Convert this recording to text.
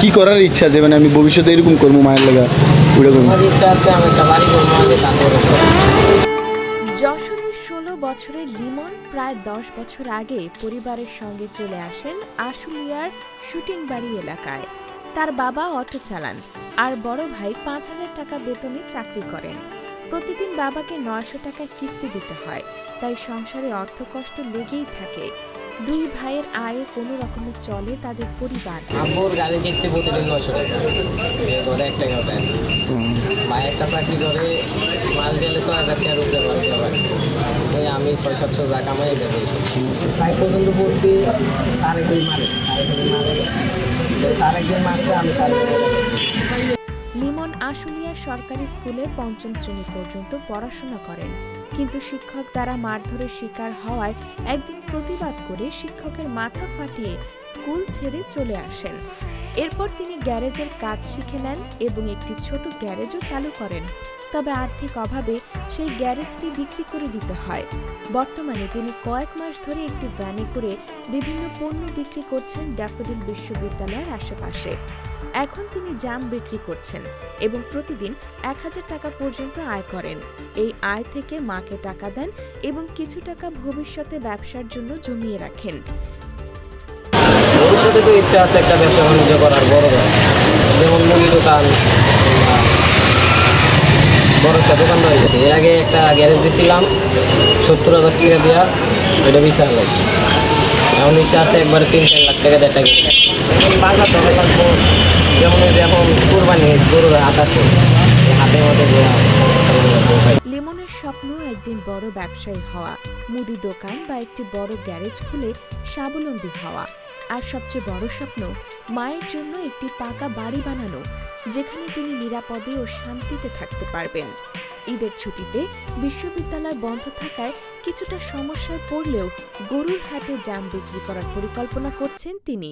কি করার ইচ্ছা আছে, মানে আমি ভবিষ্যতে এরকম করবো মায়ের লাগা ওটা করবো? ইচ্ছা আছে আমি একটা বাড়ি করবো, যশোরের 16 বছরের লিমন প্রায় 10 বছর আগে পরিবারের সঙ্গে চলে আসেন আশুলিয়ার শুটিং বাড়ি এলাকায়। তার বাবা অটো চালান আর বড় ভাই 5,000 টাকা বেতনে চাকরি করেন। প্রতিদিন বাবাকে 900 টাকা কিস্তি দিতে হয়, তাই সংসারে অর্থকষ্ট লেগেই থাকে। দুই ভাইয়ের আয়ে কোনো রকমে চলে তাদের পরিবার। আব্বুর গাড়ির কিস্তি প্রতিদিন 900 টাকা, ঘরে 1 টাকাও দেন। ভাই একটা চাকরি করে, মাস গেলে 6,000 টাকার উপরে পারে। ওই আমি 600-700 টাকা কামাই দেবো। 5 পর্যন্ত পড়ছি, আরেকদিন মারে, আরেকদিন মাসে আমি লিমন আশুলিয়া সরকারি স্কুলে 5ম শ্রেণী পর্যন্ত পড়াশোনা করেন, কিন্তু শিক্ষক দ্বারা মারধরের শিকার হওয়ায় একদিন প্রতিবাদ করে শিক্ষকের মাথা ফাটিয়ে স্কুল ছেড়ে চলে আসেন। এরপর তিনি গ্যারেজের কাজ শিখে নেন এবং একটি ছোট গ্যারেজও চালু করেন। তবে আর্থিক অভাবে সেই গ্যারেজটি বিক্রি করে দিতে হয়। বর্তমানে তিনি কয়েক মাস ধরে একটি ভ্যানে করে বিভিন্ন পণ্য বিক্রি করছেন ড্যাফোডিল বিশ্ববিদ্যালয়ের আশেপাশে। এখন তিনি জাম বিক্রি করছেন এবং প্রতিদিন 1000 টাকা পর্যন্ত আয় করেন। এই আয় থেকে মাকে টাকা দেন এবং কিছু টাকা ভবিষ্যতে ব্যবসার জন্য জমিয়ে রাখেন। ভবিষ্যতে তো ইচ্ছা আছে একটা ব্যবসা বাণিজ্য করার, বড় যেমন মুদি দোকান, বড় একটা দোকান হয়ে গেছে। এর আগে একটা গ্যারেজ দিয়েছিলাম 70,000 টাকা দিয়া, ওইটা বিশাল হয়েছে। এখন ইচ্ছা আছে একবারে 3-4 লাখ টাকা দিয়ে একটা বাজার ধরে লাগবো। যেমন এখন কোরবানি গরুর হাত আছে, হাতের মধ্যে লিমনের স্বপ্ন একদিন বড় ব্যবসায়ী হওয়া, মুদি দোকান বা একটি বড় গ্যারেজ খুলে স্বাবলম্বী হওয়া। আর সবচেয়ে বড় স্বপ্ন মায়ের জন্য একটি পাকা বাড়ি বানানো, যেখানে তিনি নিরাপদে ও শান্তিতে থাকতে পারবেন। ঈদের ছুটিতে বিশ্ববিদ্যালয় বন্ধ থাকায় কিছুটা সমস্যায় পড়লেও গরুর হাটে জাম বিক্রি করার পরিকল্পনা করছেন তিনি।